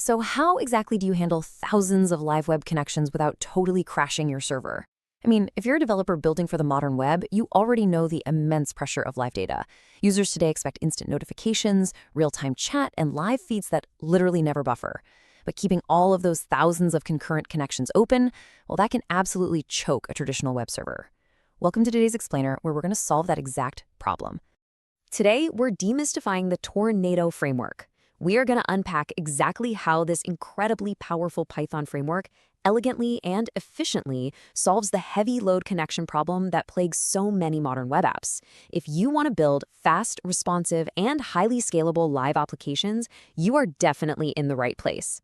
So how exactly do you handle thousands of live web connections without totally crashing your server? I mean, if you're a developer building for the modern web, you already know the immense pressure of live data. Users today expect instant notifications, real-time chat, and live feeds that literally never buffer. But keeping all of those thousands of concurrent connections open, well, that can absolutely choke a traditional web server. Welcome to today's Explainer, where we're going to solve that exact problem. Today, we're demystifying the Tornado framework. We are going to unpack exactly how this incredibly powerful Python framework elegantly and efficiently solves the heavy load connection problem that plagues so many modern web apps. If you want to build fast, responsive, and highly scalable live applications, you are definitely in the right place.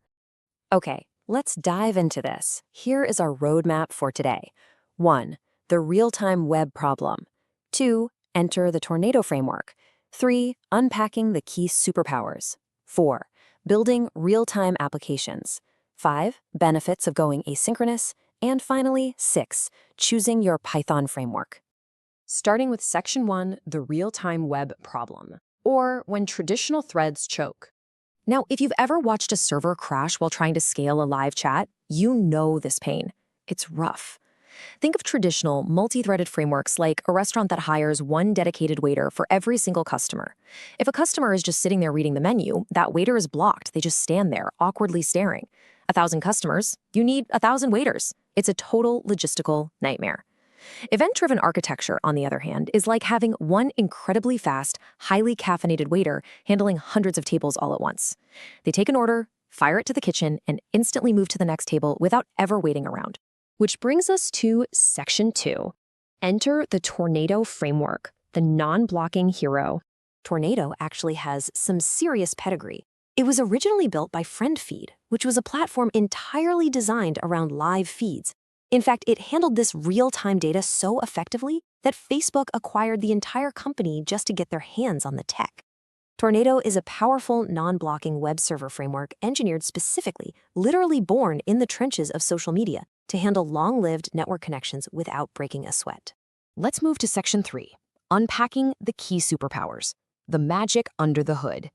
Okay, let's dive into this. Here is our roadmap for today. 1. The real-time web problem. 2. Enter the Tornado framework. 3. Unpacking the key superpowers. 4. Building real-time applications. 5. Benefits of going asynchronous. And finally, 6. Choosing your Python framework. Starting with Section 1, the real-time web problem, or when traditional threads choke. Now, if you've ever watched a server crash while trying to scale a live chat, you know this pain. It's rough. Think of traditional, multi-threaded frameworks like a restaurant that hires one dedicated waiter for every single customer. If a customer is just sitting there reading the menu, that waiter is blocked. They just stand there, awkwardly staring. 1,000 customers, you need 1,000 waiters. It's a total logistical nightmare. Event-driven architecture, on the other hand, is like having one incredibly fast, highly caffeinated waiter handling hundreds of tables all at once. They take an order, fire it to the kitchen, and instantly move to the next table without ever waiting around. Which brings us to Section 2. Enter the Tornado framework, the non-blocking hero. Tornado actually has some serious pedigree. It was originally built by FriendFeed, which was a platform entirely designed around live feeds. In fact, it handled this real-time data so effectively that Facebook acquired the entire company just to get their hands on the tech. Tornado is a powerful, non-blocking web server framework engineered specifically, literally born in the trenches of social media, to handle long-lived network connections without breaking a sweat. Let's move to Section 3, unpacking the key superpowers, the magic under the hood.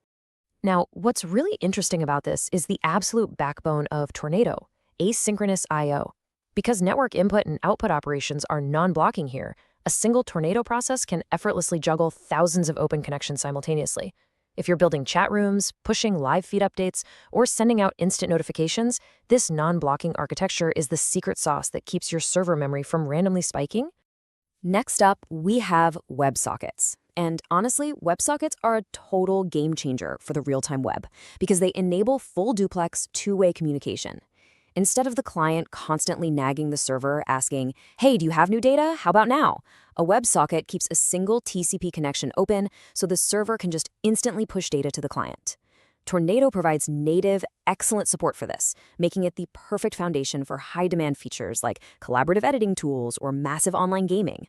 Now, what's really interesting about this is the absolute backbone of Tornado, asynchronous I/O. Because network input and output operations are non-blocking here, a single Tornado process can effortlessly juggle thousands of open connections simultaneously. If you're building chat rooms, pushing live feed updates, or sending out instant notifications, this non-blocking architecture is the secret sauce that keeps your server memory from randomly spiking. Next up, we have WebSockets. And honestly, WebSockets are a total game changer for the real-time web because they enable full duplex two-way communication. Instead of the client constantly nagging the server asking, "Hey, do you have new data? How about now?" A WebSocket keeps a single TCP connection open so the server can just instantly push data to the client. Tornado provides native, excellent support for this, making it the perfect foundation for high-demand features like collaborative editing tools or massive online gaming.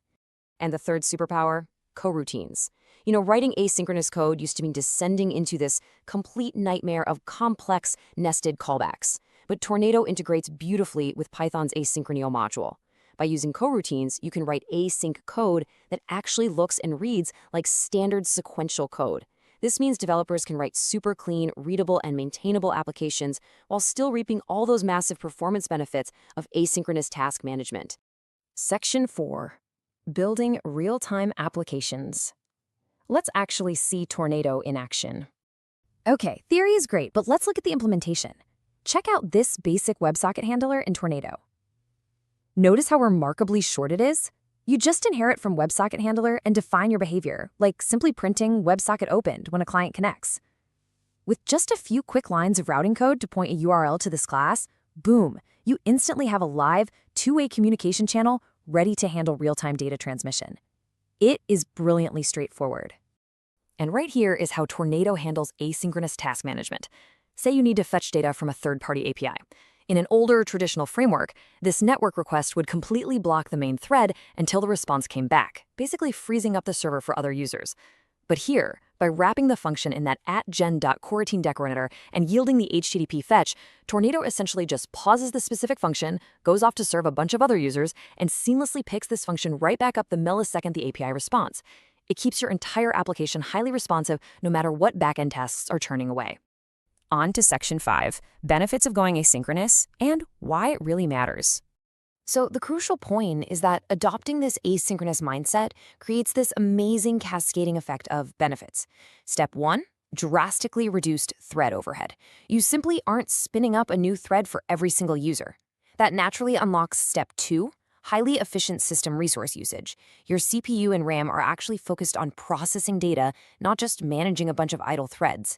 And the third superpower? Coroutines. Writing asynchronous code used to mean descending into this complete nightmare of complex, nested callbacks. But Tornado integrates beautifully with Python's asynchronous module. By using coroutines, you can write async code that actually looks and reads like standard sequential code. This means developers can write super clean, readable, and maintainable applications while still reaping all those massive performance benefits of asynchronous task management. Section 4. Building real-time applications. Let's actually see Tornado in action. Okay, theory is great, but let's look at the implementation. Check out this basic WebSocket handler in Tornado. Notice how remarkably short it is? You just inherit from WebSocket handler and define your behavior, like simply printing WebSocket opened when a client connects. With just a few quick lines of routing code to point a URL to this class, boom, you instantly have a live, two-way communication channel ready to handle real-time data transmission. It is brilliantly straightforward. And right here is how Tornado handles asynchronous task management. Say you need to fetch data from a third-party API. In an older, traditional framework, this network request would completely block the main thread until the response came back, basically freezing up the server for other users. But here, by wrapping the function in that @gen.coroutine decorator and yielding the HTTP fetch, Tornado essentially just pauses the specific function, goes off to serve a bunch of other users, and seamlessly picks this function right back up the millisecond the API responds. It keeps your entire application highly responsive no matter what backend tasks are churning away. On to Section 5, benefits of going asynchronous and why it really matters. So the crucial point is that adopting this asynchronous mindset creates this amazing cascading effect of benefits. Step 1, drastically reduced thread overhead. You simply aren't spinning up a new thread for every single user. That naturally unlocks Step 2, highly efficient system resource usage. Your CPU and RAM are actually focused on processing data, not just managing a bunch of idle threads.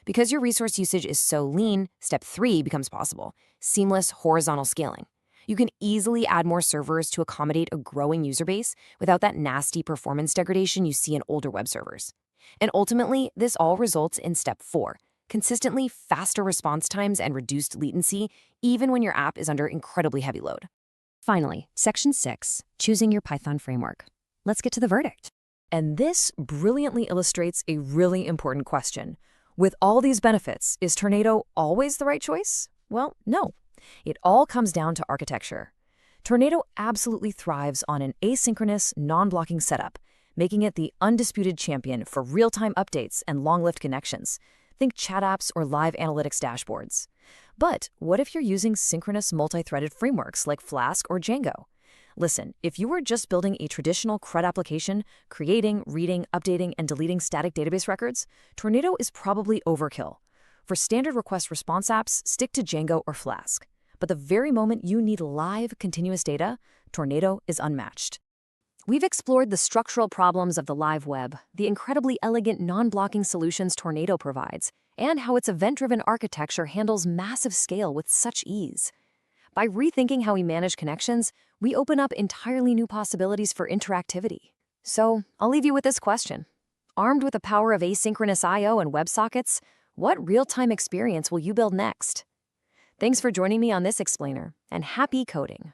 Because your resource usage is so lean, Step 3 becomes possible, seamless horizontal scaling. You can easily add more servers to accommodate a growing user base without that nasty performance degradation you see in older web servers. And ultimately, this all results in Step 4, consistently faster response times and reduced latency, even when your app is under incredibly heavy load. Finally, Section 6, choosing your Python framework. Let's get to the verdict. And this brilliantly illustrates a really important question. With all these benefits, is Tornado always the right choice? Well, no. It all comes down to architecture. Tornado absolutely thrives on an asynchronous, non-blocking setup, making it the undisputed champion for real-time updates and long-lived connections. Think chat apps or live analytics dashboards. But what if you're using synchronous multi-threaded frameworks like Flask or Django? Listen, if you were just building a traditional CRUD application, creating, reading, updating, and deleting static database records, Tornado is probably overkill. For standard request response apps, stick to Django or Flask. But the very moment you need live, continuous data, Tornado is unmatched. We've explored the structural problems of the live web, the incredibly elegant non-blocking solutions Tornado provides, and how its event-driven architecture handles massive scale with such ease. By rethinking how we manage connections, we open up entirely new possibilities for interactivity. So, I'll leave you with this question. Armed with the power of asynchronous I/O and WebSockets, what real-time experience will you build next? Thanks for joining me on this explainer, and happy coding!